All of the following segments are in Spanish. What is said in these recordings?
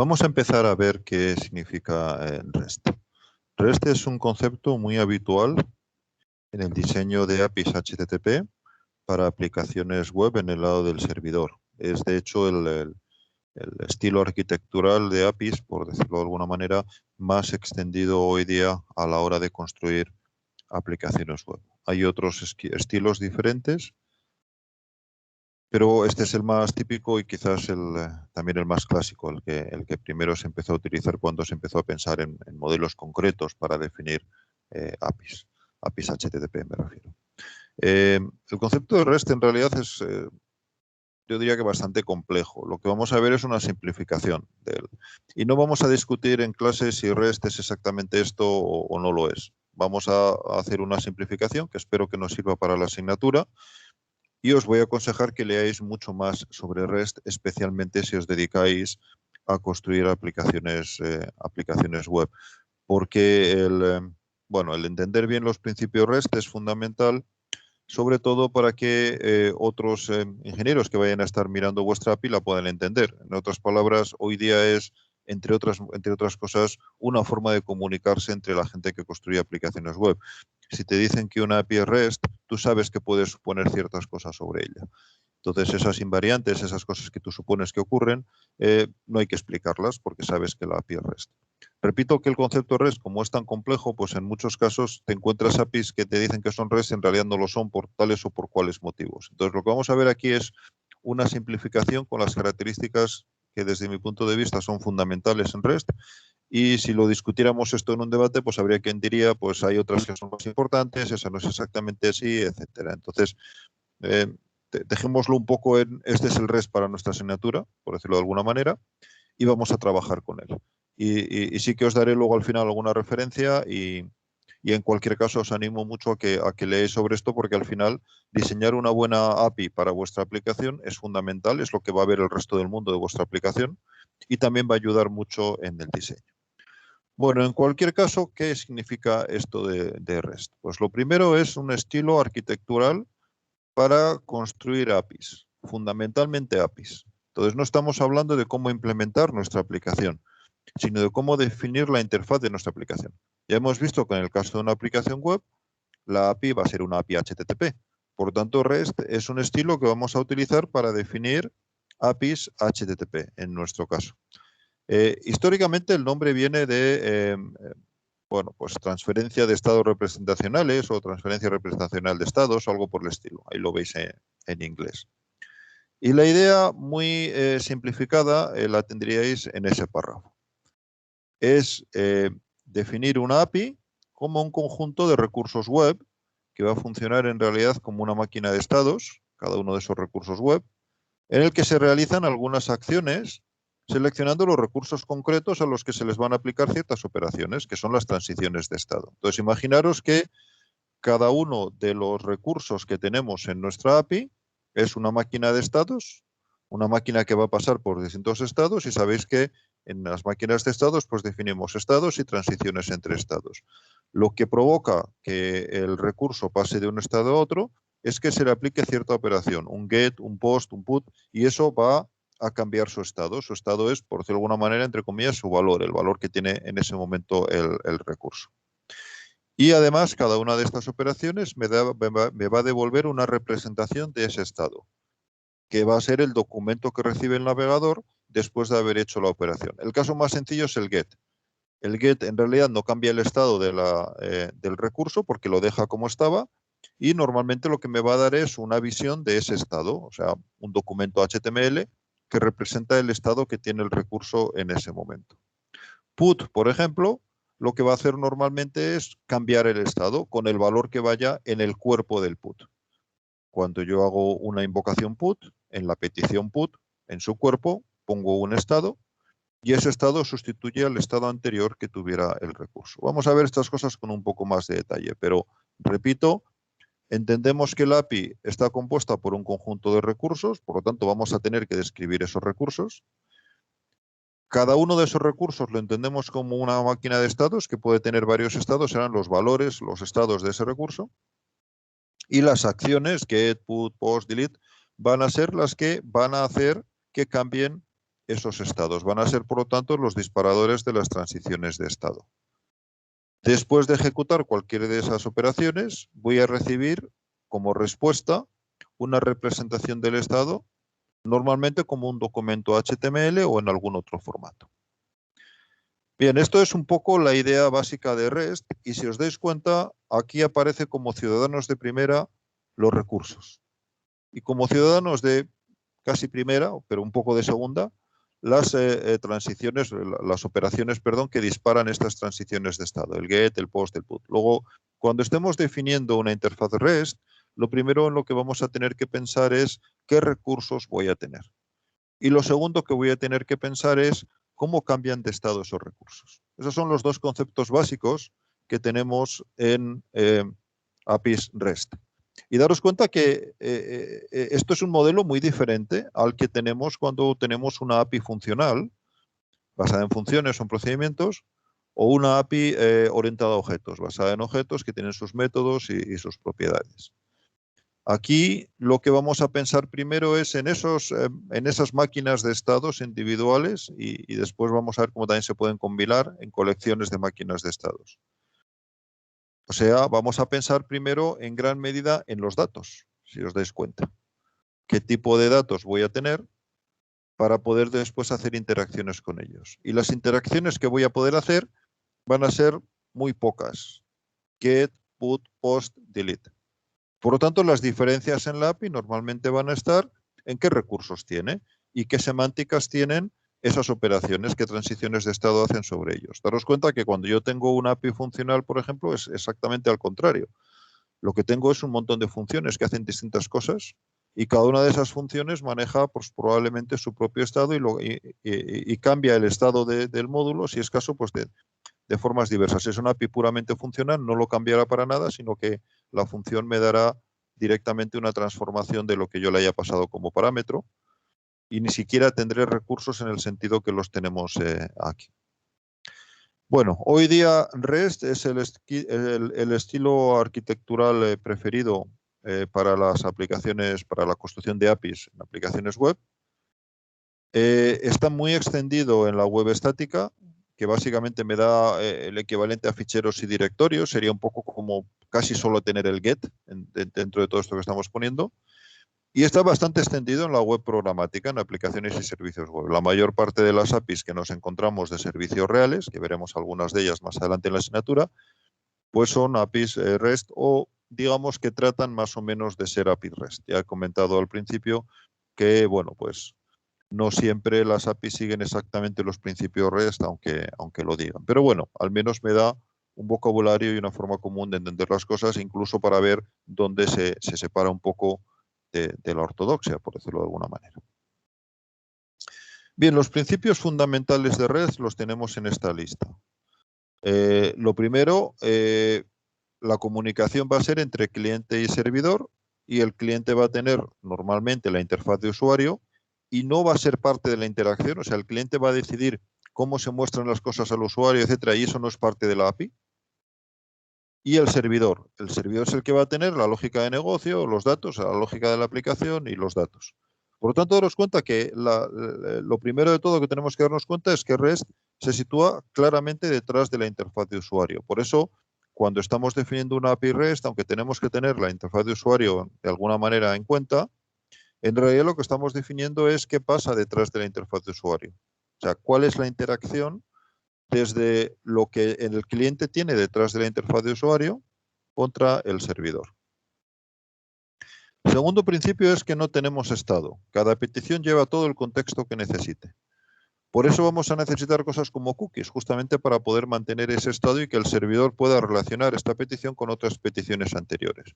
Vamos a empezar a ver qué significa REST. REST es un concepto muy habitual en el diseño de APIs HTTP para aplicaciones web en el lado del servidor. Es de hecho el estilo arquitectural de APIs, por decirlo de alguna manera, más extendido hoy día a la hora de construir aplicaciones web. Hay otros estilos diferentes, pero este es el más típico y quizás también el más clásico, el que primero se empezó a utilizar cuando se empezó a pensar en modelos concretos para definir APIs HTTP me refiero. El concepto de REST en realidad es, yo diría que bastante complejo. Lo que vamos a ver es una simplificación de él. Y no vamos a discutir en clase si REST es exactamente esto o no lo es. Vamos a hacer una simplificación que espero que nos sirva para la asignatura. Y os voy a aconsejar que leáis mucho más sobre REST, especialmente si os dedicáis a construir aplicaciones web. Porque el entender bien los principios REST es fundamental, sobre todo para que otros ingenieros que vayan a estar mirando vuestra API la puedan entender. En otras palabras, hoy día es, entre otras cosas, una forma de comunicarse entre la gente que construye aplicaciones web. Si te dicen que una API es REST, tú sabes que puedes suponer ciertas cosas sobre ella. Entonces, esas invariantes, esas cosas que tú supones que ocurren, no hay que explicarlas porque sabes que la API es REST. Repito que el concepto REST, como es tan complejo, pues en muchos casos te encuentras APIs que te dicen que son REST y en realidad no lo son por tales o por cuales motivos. Entonces, lo que vamos a ver aquí es una simplificación con las características que desde mi punto de vista son fundamentales en REST. Y si lo discutiéramos esto en un debate, pues habría quien diría, pues hay otras que son más importantes, esa no es exactamente así, etcétera. Entonces, dejémoslo un poco en, este es el REST para nuestra asignatura, por decirlo de alguna manera, y vamos a trabajar con él. Y sí que os daré luego al final alguna referencia y en cualquier caso os animo mucho a que leáis sobre esto porque al final diseñar una buena API para vuestra aplicación es fundamental, es lo que va a ver el resto del mundo de vuestra aplicación y también va a ayudar mucho en el diseño. Bueno, en cualquier caso, ¿qué significa esto de REST? Pues lo primero es un estilo arquitectural para construir APIs, fundamentalmente APIs. Entonces no estamos hablando de cómo implementar nuestra aplicación, sino de cómo definir la interfaz de nuestra aplicación. Ya hemos visto que en el caso de una aplicación web, la API va a ser una API HTTP. Por tanto, REST es un estilo que vamos a utilizar para definir APIs HTTP, en nuestro caso. Históricamente el nombre viene de pues transferencia de estados representacionales o transferencia representacional de estados o algo por el estilo. Ahí lo veis en inglés. Y la idea muy simplificada la tendríais en ese párrafo. Es definir una API como un conjunto de recursos web que va a funcionar en realidad como una máquina de estados, cada uno de esos recursos web, en el que se realizan algunas acciones seleccionando los recursos concretos a los que se les van a aplicar ciertas operaciones, que son las transiciones de estado. Entonces, imaginaros que cada uno de los recursos que tenemos en nuestra API es una máquina de estados, una máquina que va a pasar por distintos estados y sabéis que en las máquinas de estados pues definimos estados y transiciones entre estados. Lo que provoca que el recurso pase de un estado a otro es que se le aplique cierta operación, un get, un post, un put, y eso va a cambiar su estado. Su estado es, por decirlo de alguna manera, entre comillas, su valor, el valor que tiene en ese momento el recurso. Y además, cada una de estas operaciones me va a devolver una representación de ese estado, que va a ser el documento que recibe el navegador después de haber hecho la operación. El caso más sencillo es el get. El get en realidad no cambia el estado del recurso porque lo deja como estaba y normalmente lo que me va a dar es una visión de ese estado, o sea, un documento HTML que representa el estado que tiene el recurso en ese momento. Put, por ejemplo, lo que va a hacer normalmente es cambiar el estado con el valor que vaya en el cuerpo del put. Cuando yo hago una invocación put, en la petición put, en su cuerpo, pongo un estado y ese estado sustituye al estado anterior que tuviera el recurso. Vamos a ver estas cosas con un poco más de detalle, pero repito, entendemos que la API está compuesta por un conjunto de recursos, por lo tanto vamos a tener que describir esos recursos. Cada uno de esos recursos lo entendemos como una máquina de estados que puede tener varios estados, serán los valores, los estados de ese recurso. Y las acciones, get, put, post, delete, van a ser las que van a hacer que cambien esos estados. Van a ser, por lo tanto, los disparadores de las transiciones de estado. Después de ejecutar cualquiera de esas operaciones, voy a recibir como respuesta una representación del estado, normalmente como un documento HTML o en algún otro formato. Bien, esto es un poco la idea básica de REST y si os dais cuenta, aquí aparece como ciudadanos de primera los recursos. Y como ciudadanos de casi primera, pero un poco de segunda, las transiciones, las operaciones, perdón, que disparan estas transiciones de estado, el get, el post, el put. Luego, cuando estemos definiendo una interfaz REST, lo primero en lo que vamos a tener que pensar es qué recursos voy a tener. Y lo segundo que voy a tener que pensar es cómo cambian de estado esos recursos. Esos son los dos conceptos básicos que tenemos en APIs REST. Y daros cuenta que esto es un modelo muy diferente al que tenemos cuando tenemos una API funcional, basada en funciones o en procedimientos, o una API orientada a objetos, basada en objetos que tienen sus métodos y sus propiedades. Aquí lo que vamos a pensar primero es en esas máquinas de estados individuales y después vamos a ver cómo también se pueden combinar en colecciones de máquinas de estados. O sea, vamos a pensar primero en gran medida en los datos, si os dais cuenta. ¿Qué tipo de datos voy a tener para poder después hacer interacciones con ellos? Y las interacciones que voy a poder hacer van a ser muy pocas. Get, put, post, delete. Por lo tanto, las diferencias en la API normalmente van a estar en qué recursos tiene y qué semánticas tienen esas operaciones, qué transiciones de estado hacen sobre ellos. Daros cuenta que cuando yo tengo una API funcional, por ejemplo, es exactamente al contrario. Lo que tengo es un montón de funciones que hacen distintas cosas y cada una de esas funciones maneja pues, probablemente su propio estado y cambia el estado del módulo, si es caso, pues de formas diversas. Si es una API puramente funcional, no lo cambiará para nada, sino que la función me dará directamente una transformación de lo que yo le haya pasado como parámetro y ni siquiera tendré recursos en el sentido que los tenemos aquí. Bueno, hoy día REST es el estilo arquitectural preferido para las aplicaciones, para la construcción de APIs en aplicaciones web. Está muy extendido en la web estática, que básicamente me da el equivalente a ficheros y directorios. Sería un poco como casi solo tener el get dentro de todo esto que estamos poniendo. Y está bastante extendido en la web programática, en aplicaciones y servicios web. La mayor parte de las APIs que nos encontramos de servicios reales, que veremos algunas de ellas más adelante en la asignatura, pues son APIs REST o digamos que tratan más o menos de ser APIs REST. Ya he comentado al principio que, bueno, pues no siempre las APIs siguen exactamente los principios REST, aunque lo digan. Pero bueno, al menos me da un vocabulario y una forma común de entender las cosas, incluso para ver dónde se separa un poco de la ortodoxia, por decirlo de alguna manera. Bien, los principios fundamentales de REST los tenemos en esta lista. Lo primero, la comunicación va a ser entre cliente y servidor y el cliente va a tener normalmente la interfaz de usuario y no va a ser parte de la interacción, o sea, el cliente va a decidir cómo se muestran las cosas al usuario, etcétera, y eso no es parte de la API. Y el servidor es el que va a tener la lógica de negocio, los datos, la lógica de la aplicación y los datos. Por lo tanto, daros cuenta que lo primero de todo que tenemos que darnos cuenta es que REST se sitúa claramente detrás de la interfaz de usuario. Por eso, cuando estamos definiendo una API REST, aunque tenemos que tener la interfaz de usuario de alguna manera en cuenta, en realidad lo que estamos definiendo es qué pasa detrás de la interfaz de usuario. O sea, cuál es la interacción desde lo que el cliente tiene detrás de la interfaz de usuario contra el servidor. El segundo principio es que no tenemos estado. Cada petición lleva todo el contexto que necesite. Por eso vamos a necesitar cosas como cookies, justamente para poder mantener ese estado y que el servidor pueda relacionar esta petición con otras peticiones anteriores.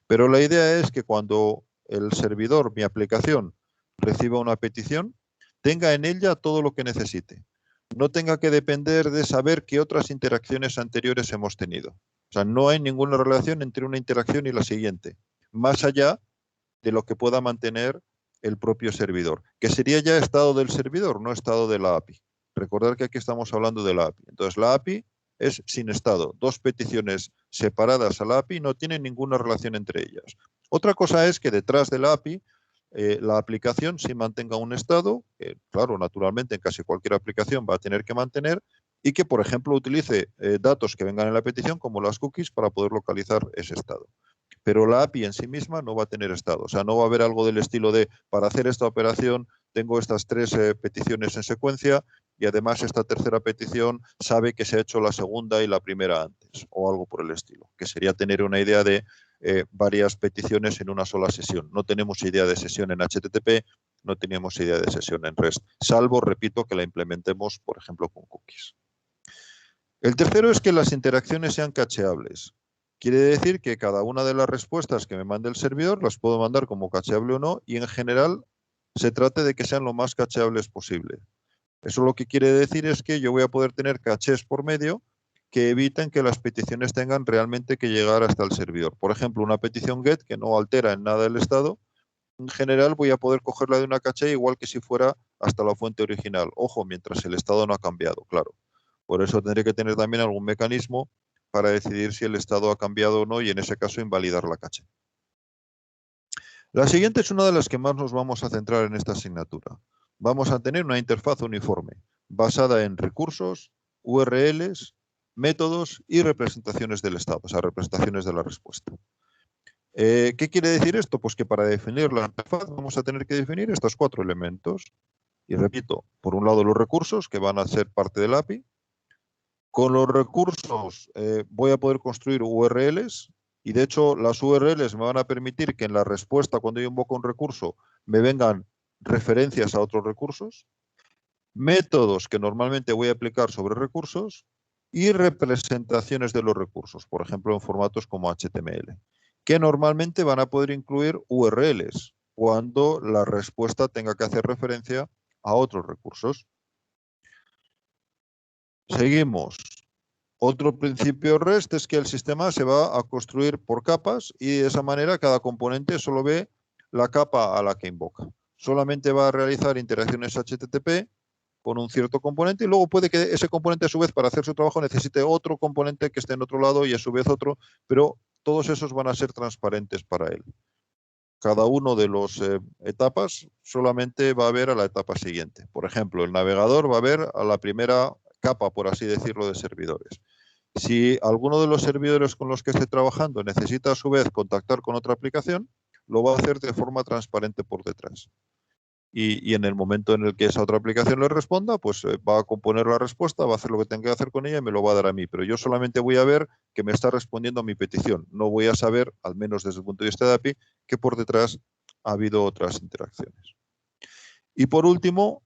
Pero la idea es que cuando el servidor, mi aplicación, reciba una petición, tenga en ella todo lo que necesite. No tenga que depender de saber qué otras interacciones anteriores hemos tenido. O sea, no hay ninguna relación entre una interacción y la siguiente, más allá de lo que pueda mantener el propio servidor, que sería ya estado del servidor, no estado de la API. Recordar que aquí estamos hablando de la API. Entonces, la API es sin estado. Dos peticiones separadas a la API no tienen ninguna relación entre ellas. Otra cosa es que detrás de la API la aplicación sí mantenga un estado, que claro, naturalmente en casi cualquier aplicación va a tener que mantener, y que, por ejemplo, utilice datos que vengan en la petición, como las cookies, para poder localizar ese estado. Pero la API en sí misma no va a tener estado. O sea, no va a haber algo del estilo de, para hacer esta operación, tengo estas 3 peticiones en secuencia y además esta tercera petición sabe que se ha hecho la segunda y la primera antes, o algo por el estilo, que sería tener una idea de varias peticiones en una sola sesión. No tenemos idea de sesión en HTTP, no tenemos idea de sesión en REST, salvo, repito, que la implementemos, por ejemplo, con cookies. El tercero es que las interacciones sean cacheables. Quiere decir que cada una de las respuestas que me mande el servidor las puedo mandar como cacheable o no, y en general se trate de que sean lo más cacheables posible. Eso lo que quiere decir es que yo voy a poder tener cachés por medio que eviten que las peticiones tengan realmente que llegar hasta el servidor. Por ejemplo, una petición GET que no altera en nada el estado, en general voy a poder cogerla de una caché igual que si fuera hasta la fuente original. Ojo, mientras el estado no ha cambiado, claro. Por eso tendré que tener también algún mecanismo para decidir si el estado ha cambiado o no y en ese caso invalidar la caché. La siguiente es una de las que más nos vamos a centrar en esta asignatura. Vamos a tener una interfaz uniforme basada en recursos, URLs, métodos y representaciones del estado, o sea, representaciones de la respuesta. ¿Qué quiere decir esto? Pues que para definir la interfaz vamos a tener que definir estos 4 elementos. Y repito, por un lado los recursos, que van a ser parte del API. Con los recursos voy a poder construir URLs, y de hecho las URLs me van a permitir que en la respuesta, cuando yo invoco un recurso, me vengan referencias a otros recursos, métodos que normalmente voy a aplicar sobre recursos y representaciones de los recursos, por ejemplo en formatos como HTML, que normalmente van a poder incluir URLs cuando la respuesta tenga que hacer referencia a otros recursos. Seguimos. Otro principio REST es que el sistema se va a construir por capas y de esa manera cada componente solo ve la capa a la que invoca. Solamente va a realizar interacciones HTTP con un cierto componente y luego puede que ese componente a su vez para hacer su trabajo necesite otro componente que esté en otro lado y a su vez otro, pero todos esos van a ser transparentes para él. Cada uno de las etapas solamente va a ver a la etapa siguiente. Por ejemplo, el navegador va a ver a la primera capa, por así decirlo, de servidores. Si alguno de los servidores con los que esté trabajando necesita a su vez contactar con otra aplicación, lo va a hacer de forma transparente por detrás. Y en el momento en el que esa otra aplicación le responda, pues va a componer la respuesta, va a hacer lo que tenga que hacer con ella y me lo va a dar a mí. Pero yo solamente voy a ver que me está respondiendo a mi petición. No voy a saber, al menos desde el punto de vista de API, que por detrás ha habido otras interacciones. Y por último,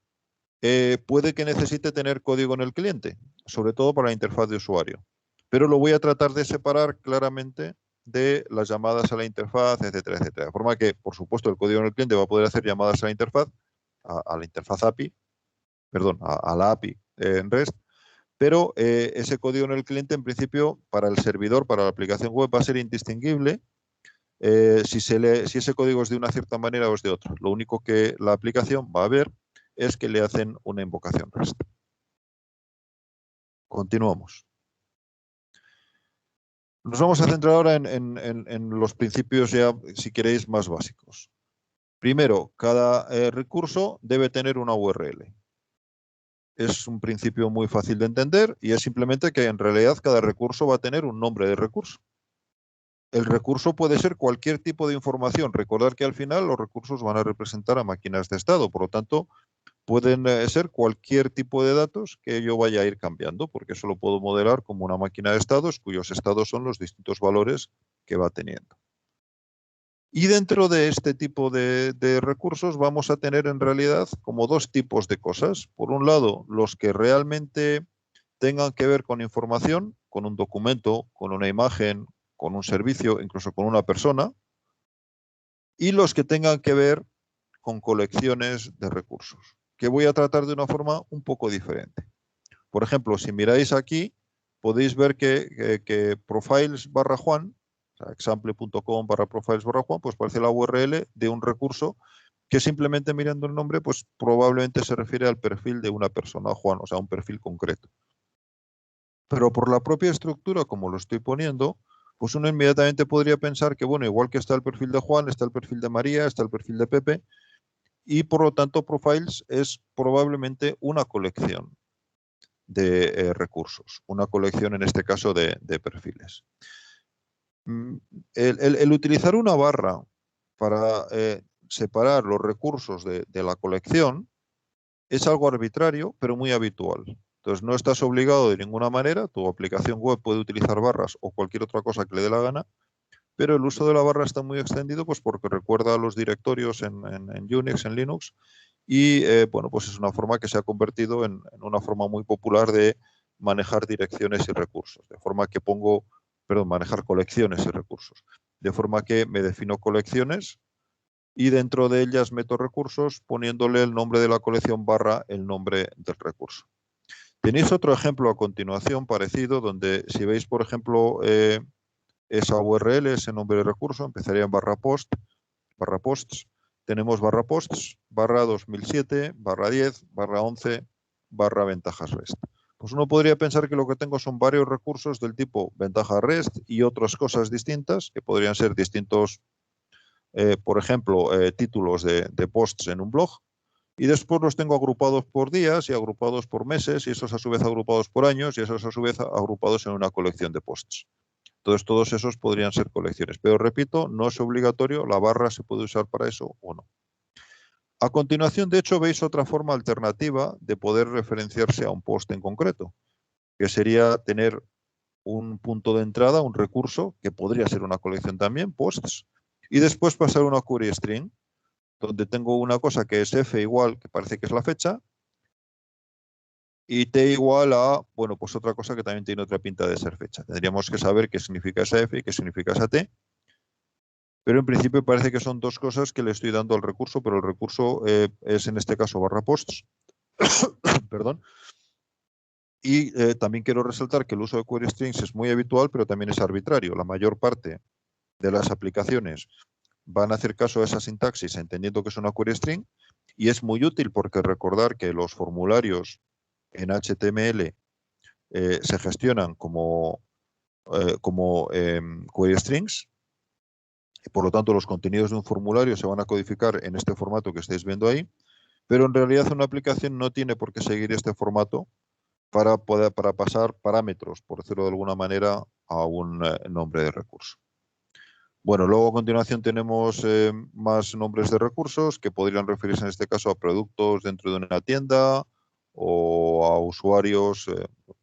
puede que necesite tener código en el cliente, sobre todo para la interfaz de usuario. Pero lo voy a tratar de separar claramente de las llamadas a la interfaz, etcétera, etcétera. De forma que, por supuesto, el código en el cliente va a poder hacer llamadas a la interfaz, a la interfaz API, perdón, a la API en REST, pero ese código en el cliente, en principio, para el servidor, para la aplicación web, va a ser indistinguible si ese código es de una cierta manera o es de otra. Lo único que la aplicación va a ver es que le hacen una invocación REST. Continuamos. Nos vamos a centrar ahora en los principios ya, si queréis, más básicos. Primero, cada recurso debe tener una URL. Es un principio muy fácil de entender y es simplemente que en realidad cada recurso va a tener un nombre de recurso. El recurso puede ser cualquier tipo de información. Recordad que al final los recursos van a representar a máquinas de estado, por lo tanto, pueden ser cualquier tipo de datos que yo vaya a ir cambiando, porque eso lo puedo modelar como una máquina de estados, cuyos estados son los distintos valores que va teniendo. Y dentro de este tipo de recursos vamos a tener en realidad como 2 tipos de cosas. Por un lado, los que realmente tengan que ver con información, con un documento, con una imagen, con un servicio, incluso con una persona, y los que tengan que ver con colecciones de recursos, que voy a tratar de una forma un poco diferente. Por ejemplo, si miráis aquí, podéis ver que profiles/Juan, o sea, example.com/profiles/Juan, pues parece la URL de un recurso que simplemente mirando el nombre, pues probablemente se refiere al perfil de una persona, Juan, o sea, un perfil concreto. Pero por la propia estructura, como lo estoy poniendo, pues uno inmediatamente podría pensar que, bueno, igual que está el perfil de Juan, está el perfil de María, está el perfil de Pepe, y por lo tanto Profiles es probablemente una colección de recursos, una colección en este caso de perfiles. El utilizar una barra para separar los recursos de la colección es algo arbitrario, pero muy habitual. Entonces no estás obligado de ninguna manera, tu aplicación web puede utilizar barras o cualquier otra cosa que le dé la gana, pero el uso de la barra está muy extendido pues porque recuerda a los directorios en Unix, en Linux, y bueno, pues es una forma que se ha convertido en una forma muy popular de manejar direcciones y recursos, de forma que manejar colecciones y recursos, de forma que me defino colecciones y dentro de ellas meto recursos poniéndole el nombre de la colección barra el nombre del recurso. Tenéis otro ejemplo a continuación parecido, donde si veis, por ejemplo, esa URL, ese nombre de recurso, empezaría en barra posts, tenemos barra posts, barra 2007, barra 10, barra 11, barra ventajas REST. Pues uno podría pensar que lo que tengo son varios recursos del tipo ventaja REST y otras cosas distintas, que podrían ser distintos, por ejemplo, títulos de posts en un blog, y después los tengo agrupados por días y agrupados por meses, y esos a su vez agrupados por años, y esos a su vez agrupados en una colección de posts. Entonces, todos esos podrían ser colecciones. Pero repito, no es obligatorio, la barra se puede usar para eso o no. A continuación, de hecho, veis otra forma alternativa de poder referenciarse a un post en concreto, que sería tener un punto de entrada, un recurso, que podría ser una colección también, posts, y después pasar una query string, donde tengo una cosa que es f igual, que parece que es la fecha, y t igual a, bueno, pues otra cosa que también tiene otra pinta de ser fecha. Tendríamos que saber qué significa esa f y qué significa esa t, pero en principio parece que son dos cosas que le estoy dando al recurso, pero el recurso es en este caso barra posts, perdón. Y también quiero resaltar que el uso de query strings es muy habitual, pero también es arbitrario. La mayor parte de las aplicaciones van a hacer caso a esa sintaxis entendiendo que es una query string, y es muy útil porque recordar que los formularios en HTML se gestionan como query strings. Por lo tanto, los contenidos de un formulario se van a codificar en este formato que estáis viendo ahí, pero en realidad una aplicación no tiene por qué seguir este formato para pasar parámetros, por decirlo de alguna manera, a un nombre de recurso. Bueno, luego a continuación tenemos más nombres de recursos que podrían referirse en este caso a productos dentro de una tienda o a usuarios,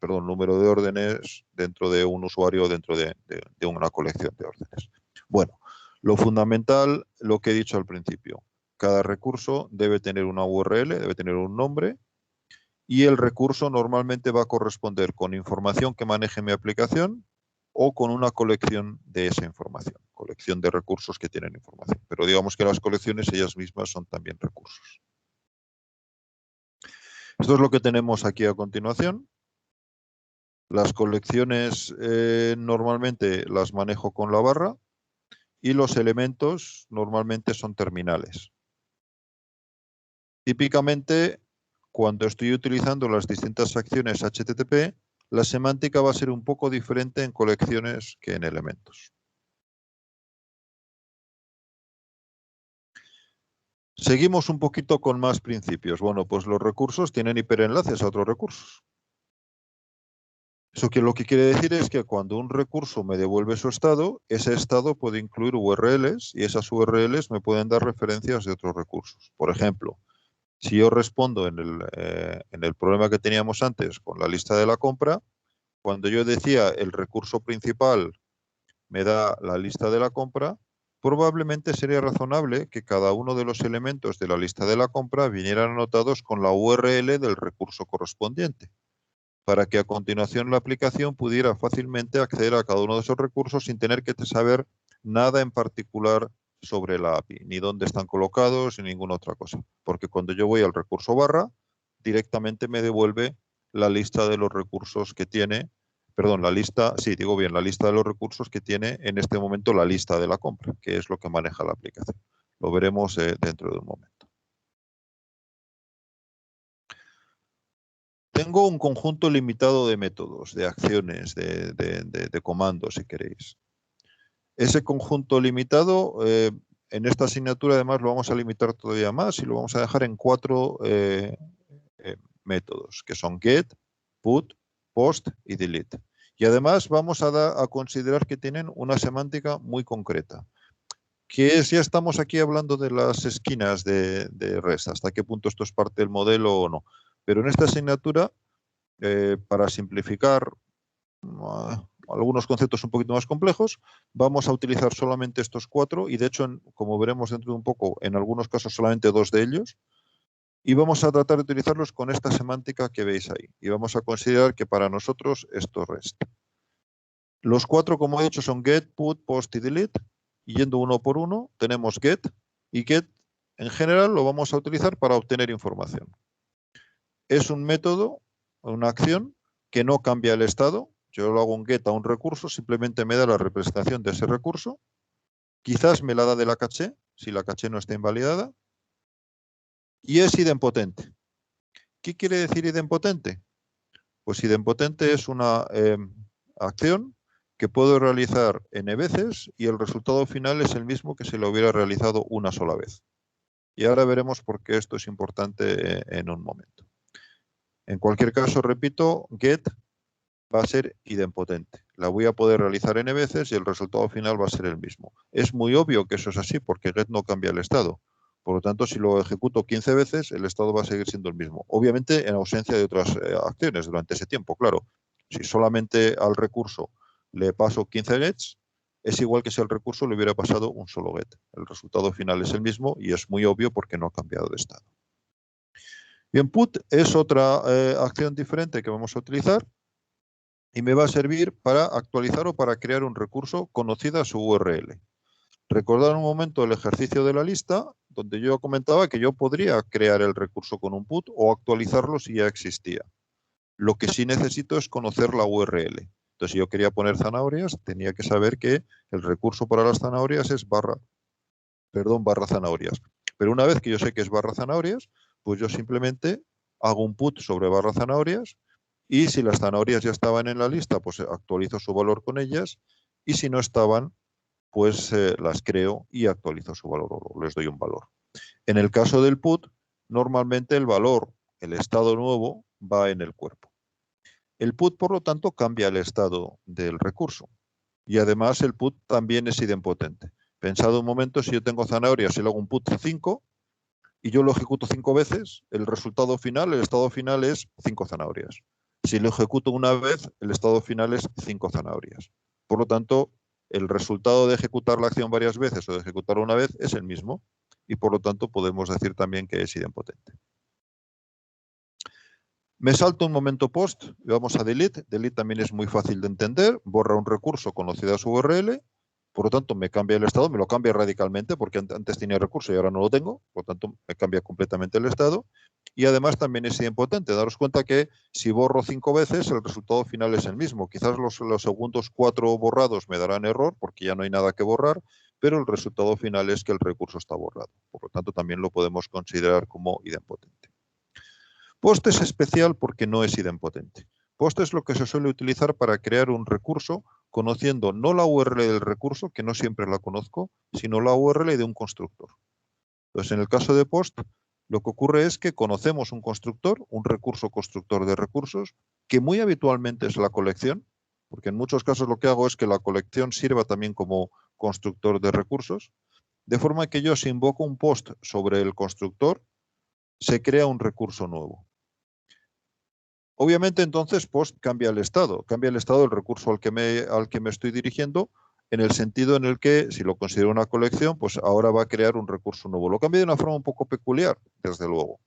número de órdenes dentro de un usuario dentro de una colección de órdenes. Bueno, lo fundamental, lo que he dicho al principio, cada recurso debe tener una URL, debe tener un nombre, y el recurso normalmente va a corresponder con información que maneje mi aplicación o con una colección de esa información, colección de recursos que tienen información. Pero digamos que las colecciones ellas mismas son también recursos. Esto es lo que tenemos aquí a continuación. Las colecciones normalmente las manejo con la barra y los elementos normalmente son terminales. Típicamente, cuando estoy utilizando las distintas acciones HTTP, la semántica va a ser un poco diferente en colecciones que en elementos. Seguimos un poquito con más principios. Bueno, pues los recursos tienen hiperenlaces a otros recursos. Eso lo que quiere decir es que cuando un recurso me devuelve su estado, ese estado puede incluir URLs y esas URLs me pueden dar referencias de otros recursos. Por ejemplo, si yo respondo en el problema que teníamos antes con la lista de la compra, cuando yo decía el recurso principal me da la lista de la compra, probablemente sería razonable que cada uno de los elementos de la lista de la compra vinieran anotados con la URL del recurso correspondiente, para que a continuación la aplicación pudiera fácilmente acceder a cada uno de esos recursos sin tener que saber nada en particular sobre la API, ni dónde están colocados, ni ninguna otra cosa. Porque cuando yo voy al recurso barra, directamente me devuelve la lista de los recursos que tiene, perdón, la lista de los recursos que tiene en este momento la lista de la compra, que es lo que maneja la aplicación. Lo veremos dentro de un momento. Tengo un conjunto limitado de métodos, de acciones, de comandos, si queréis. Ese conjunto limitado, en esta asignatura además lo vamos a limitar todavía más y lo vamos a dejar en 4 métodos, que son get, put, post y delete. Y además vamos a considerar que tienen una semántica muy concreta, que es, ya estamos aquí hablando de las esquinas de REST, hasta qué punto esto es parte del modelo o no. Pero en esta asignatura, para simplificar algunos conceptos un poquito más complejos, vamos a utilizar solamente estos 4 y de hecho, como veremos dentro de un poco, en algunos casos solamente 2 de ellos, y vamos a tratar de utilizarlos con esta semántica que veis ahí. Y vamos a considerar que para nosotros esto es REST. Los 4, como he dicho, son get, put, post y delete. Y yendo uno por uno, tenemos get. Y get, en general, lo vamos a utilizar para obtener información. Es un método, una acción, que no cambia el estado. Yo lo hago un get a un recurso, simplemente me da la representación de ese recurso. Quizás me la da de la caché, si la caché no está invalidada. Y es idempotente. ¿Qué quiere decir idempotente? Pues idempotente es una acción que puedo realizar n veces y el resultado final es el mismo que si lo hubiera realizado una sola vez. Y ahora veremos por qué esto es importante en un momento. En cualquier caso, repito, get va a ser idempotente. La voy a poder realizar n veces y el resultado final va a ser el mismo. Es muy obvio que eso es así porque get no cambia el estado. Por lo tanto, si lo ejecuto 15 veces, el estado va a seguir siendo el mismo. Obviamente, en ausencia de otras acciones durante ese tiempo, claro. Si solamente al recurso le paso 15 gets, es igual que si al recurso le hubiera pasado un solo get. El resultado final es el mismo y es muy obvio porque no ha cambiado de estado. Bien, put es otra acción diferente que vamos a utilizar y me va a servir para actualizar o para crear un recurso conocida su URL. Recordad un momento el ejercicio de la lista, donde yo comentaba que yo podría crear el recurso con un put o actualizarlo si ya existía. Lo que sí necesito es conocer la URL. Entonces, si yo quería poner zanahorias, tenía que saber que el recurso para las zanahorias es barra zanahorias. Pero una vez que yo sé que es barra zanahorias, pues yo simplemente hago un put sobre barra zanahorias y si las zanahorias ya estaban en la lista, pues actualizo su valor con ellas y si no estaban, pues las creo y actualizo su valor o les doy un valor. En el caso del put, normalmente el valor, el estado nuevo, va en el cuerpo. El put, por lo tanto, cambia el estado del recurso. Y además el put también es idempotente. Pensad un momento, si yo tengo zanahorias y le hago un put 5 y yo lo ejecuto 5 veces, el resultado final, el estado final es 5 zanahorias. Si lo ejecuto una vez, el estado final es 5 zanahorias. Por lo tanto, el resultado de ejecutar la acción varias veces o de ejecutarla una vez es el mismo y por lo tanto podemos decir también que es idempotente. Me salto un momento post y vamos a delete. Delete también es muy fácil de entender. Borra un recurso conocido a su URL. Por lo tanto, me cambia el estado, me lo cambia radicalmente porque antes tenía recurso y ahora no lo tengo. Por lo tanto, me cambia completamente el estado. Y además también es idempotente. Daros cuenta que si borro 5 veces, el resultado final es el mismo. Quizás los segundos 4 borrados me darán error porque ya no hay nada que borrar, pero el resultado final es que el recurso está borrado. Por lo tanto, también lo podemos considerar como idempotente. Post es especial porque no es idempotente. Post es lo que se suele utilizar para crear un recurso conociendo no la URL del recurso, que no siempre la conozco, sino la URL de un constructor. Entonces, en el caso de post, lo que ocurre es que conocemos un constructor, un recurso constructor de recursos, que muy habitualmente es la colección, porque en muchos casos lo que hago es que la colección sirva también como constructor de recursos, de forma que yo si invoco un post sobre el constructor, se crea un recurso nuevo. Obviamente entonces post cambia el estado del recurso al que me estoy dirigiendo, en el sentido en el que, si lo considero una colección, pues ahora va a crear un recurso nuevo. Lo cambia de una forma un poco peculiar, desde luego.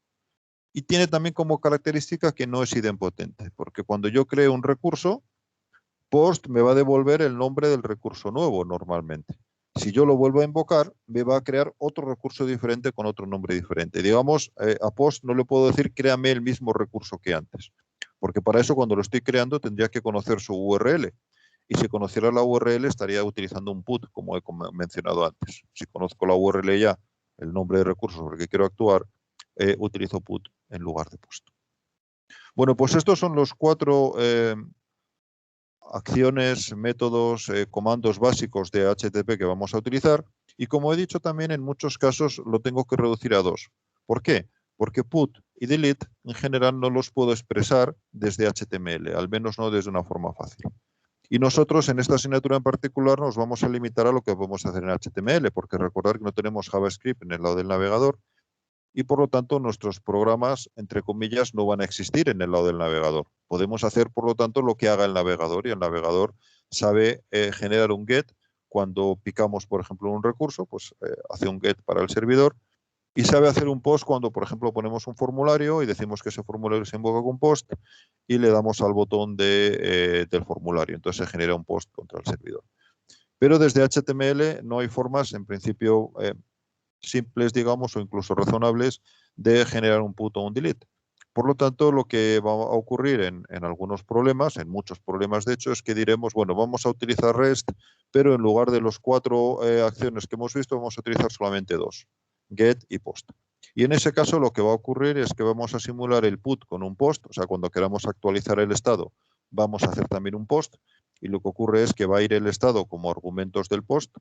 Y tiene también como característica que no es idempotente, porque cuando yo creo un recurso, post me va a devolver el nombre del recurso nuevo normalmente. Si yo lo vuelvo a invocar, me va a crear otro recurso diferente con otro nombre diferente. Digamos, a post no le puedo decir créame el mismo recurso que antes, porque para eso cuando lo estoy creando tendría que conocer su URL. Y si conociera la URL estaría utilizando un put, como he mencionado antes. Si conozco la URL ya, el nombre de recurso sobre el que quiero actuar, utilizo put en lugar de post. Bueno, pues estos son los 4 acciones, métodos, comandos básicos de HTTP que vamos a utilizar. Y como he dicho también, en muchos casos lo tengo que reducir a dos. ¿Por qué? Porque put y delete en general no los puedo expresar desde HTML, al menos no desde una forma fácil. Y nosotros en esta asignatura en particular nos vamos a limitar a lo que podemos hacer en HTML, porque recordar que no tenemos JavaScript en el lado del navegador y por lo tanto nuestros programas, entre comillas, no van a existir en el lado del navegador. Podemos hacer, por lo tanto, lo que haga el navegador y el navegador sabe generar un GET cuando picamos, por ejemplo, un recurso, pues hace un GET para el servidor y sabe hacer un POST cuando, por ejemplo, ponemos un formulario y decimos que ese formulario se invoca con POST y le damos al botón del formulario. Entonces se genera un POST contra el servidor. Pero desde HTML no hay formas, en principio, simples, digamos, o incluso razonables de generar un put o un delete. Por lo tanto, lo que va a ocurrir en algunos problemas, en muchos problemas de hecho, es que diremos, bueno, vamos a utilizar REST, pero en lugar de los 4 acciones que hemos visto, vamos a utilizar solamente 2, get y post. Y en ese caso lo que va a ocurrir es que vamos a simular el put con un post, o sea, cuando queramos actualizar el estado, vamos a hacer también un post, y lo que ocurre es que va a ir el estado como argumentos del post,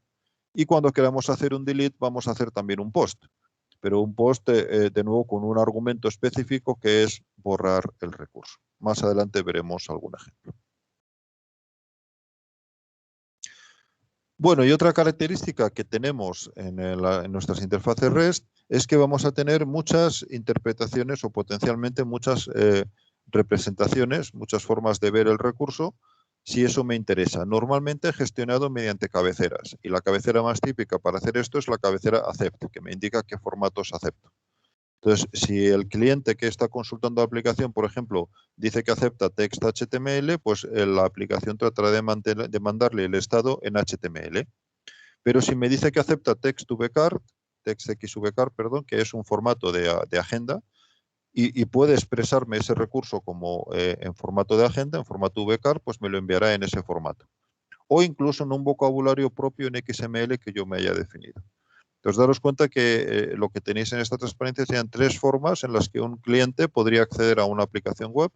y cuando queramos hacer un delete vamos a hacer también un post, pero un post de nuevo con un argumento específico que es borrar el recurso. Más adelante veremos algún ejemplo. Bueno, y otra característica que tenemos en nuestras interfaces REST es que vamos a tener muchas interpretaciones o potencialmente muchas representaciones, muchas formas de ver el recurso, si eso me interesa. Normalmente gestionado mediante cabeceras. Y la cabecera más típica para hacer esto es la cabecera accept, que me indica qué formatos acepto. Entonces, si el cliente que está consultando la aplicación, por ejemplo, dice que acepta text HTML, pues la aplicación tratará de mandarle el estado en HTML. Pero si me dice que acepta text XVCAR, perdón, que es un formato de agenda, y puede expresarme ese recurso como en formato de agenda, en formato VCAR, pues me lo enviará en ese formato. O incluso en un vocabulario propio en XML que yo me haya definido. Entonces, daros cuenta que lo que tenéis en esta transparencia serían 3 formas en las que un cliente podría acceder a una aplicación web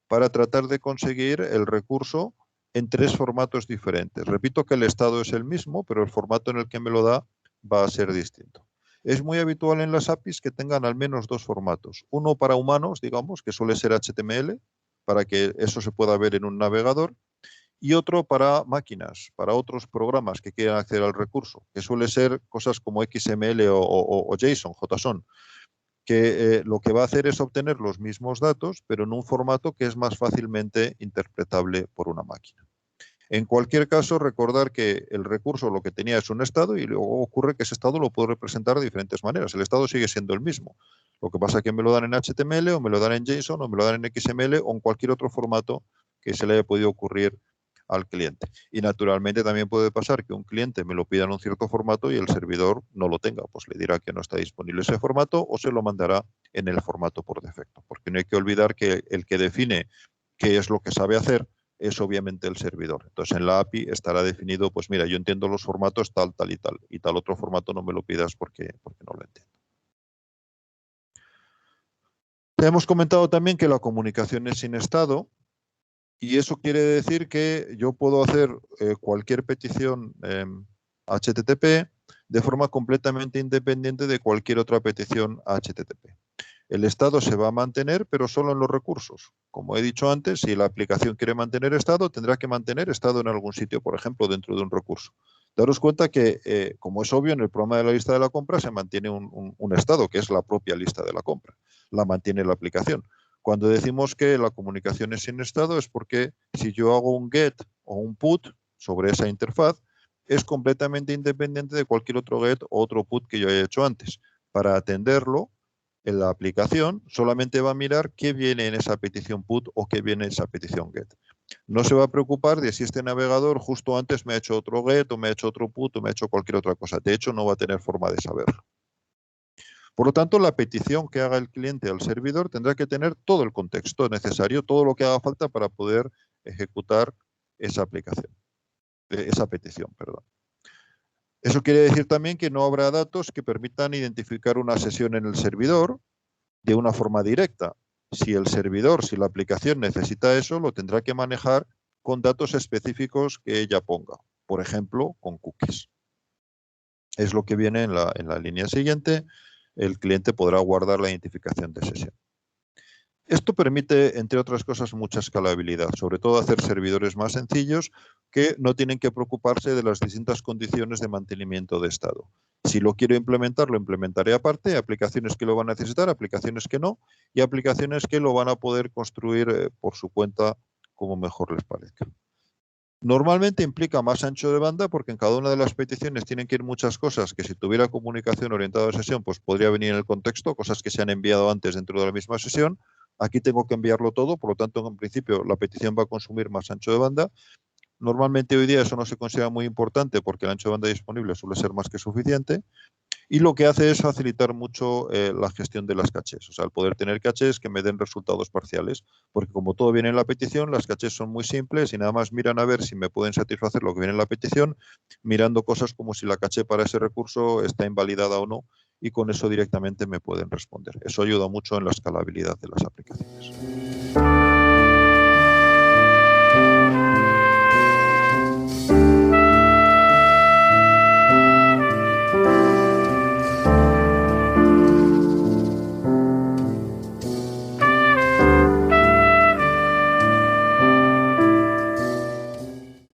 para tratar de conseguir el recurso en 3 formatos diferentes. Repito que el estado es el mismo, pero el formato en el que me lo da va a ser distinto. Es muy habitual en las APIs que tengan al menos 2 formatos. Uno para humanos, digamos, que suele ser HTML, para que eso se pueda ver en un navegador, y otro para máquinas, para otros programas que quieran acceder al recurso, que suele ser cosas como XML o JSON, JSON, que lo que va a hacer es obtener los mismos datos, pero en un formato que es más fácilmente interpretable por una máquina. En cualquier caso, recordar que el recurso lo que tenía es un estado y luego ocurre que ese estado lo puedo representar de diferentes maneras. El estado sigue siendo el mismo. Lo que pasa es que me lo dan en HTML o me lo dan en JSON o me lo dan en XML o en cualquier otro formato que se le haya podido ocurrir al cliente. Y naturalmente también puede pasar que un cliente me lo pida en un cierto formato y el servidor no lo tenga. Pues le dirá que no está disponible ese formato o se lo mandará en el formato por defecto. Porque no hay que olvidar que el que define qué es lo que sabe hacer es obviamente el servidor. Entonces en la API estará definido, pues mira, yo entiendo los formatos tal, tal y tal otro formato no me lo pidas porque no lo entiendo. Hemos comentado también que la comunicación es sin estado y eso quiere decir que yo puedo hacer cualquier petición HTTP de forma completamente independiente de cualquier otra petición HTTP. El estado se va a mantener, pero solo en los recursos. Como he dicho antes, si la aplicación quiere mantener estado, tendrá que mantener estado en algún sitio, por ejemplo, dentro de un recurso. Daros cuenta que, como es obvio, en el programa de la lista de la compra se mantiene un estado, que es la propia lista de la compra. La mantiene la aplicación. Cuando decimos que la comunicación es sin estado, es porque si yo hago un get o un put sobre esa interfaz, es completamente independiente de cualquier otro get o otro put que yo haya hecho antes. Para atenderlo, en la aplicación solamente va a mirar qué viene en esa petición put o qué viene en esa petición get. No se va a preocupar de si este navegador justo antes me ha hecho otro get o me ha hecho otro put o me ha hecho cualquier otra cosa. De hecho, no va a tener forma de saberlo. Por lo tanto, la petición que haga el cliente al servidor tendrá que tener todo el contexto necesario, todo lo que haga falta para poder ejecutar esa aplicación, esa petición, perdón. Eso quiere decir también que no habrá datos que permitan identificar una sesión en el servidor de una forma directa. Si el servidor, si la aplicación necesita eso, lo tendrá que manejar con datos específicos que ella ponga, por ejemplo, con cookies. Es lo que viene en la línea siguiente. El cliente podrá guardar la identificación de sesión. Esto permite, entre otras cosas, mucha escalabilidad, sobre todo hacer servidores más sencillos que no tienen que preocuparse de las distintas condiciones de mantenimiento de estado. Si lo quiero implementar, lo implementaré aparte, hay aplicaciones que lo van a necesitar, aplicaciones que no, y aplicaciones que lo van a poder construir por su cuenta como mejor les parezca. Normalmente implica más ancho de banda porque en cada una de las peticiones tienen que ir muchas cosas que si tuviera comunicación orientada a sesión, pues podría venir en el contexto, cosas que se han enviado antes dentro de la misma sesión. Aquí tengo que enviarlo todo, por lo tanto, en principio, la petición va a consumir más ancho de banda. Normalmente hoy día eso no se considera muy importante porque el ancho de banda disponible suele ser más que suficiente. Y lo que hace es facilitar mucho la gestión de las cachés, o sea, el poder tener cachés que me den resultados parciales, porque como todo viene en la petición, las cachés son muy simples y nada más miran a ver si me pueden satisfacer lo que viene en la petición, mirando cosas como si la caché para ese recurso está invalidada o no, y con eso directamente me pueden responder. Eso ayuda mucho en la escalabilidad de las aplicaciones.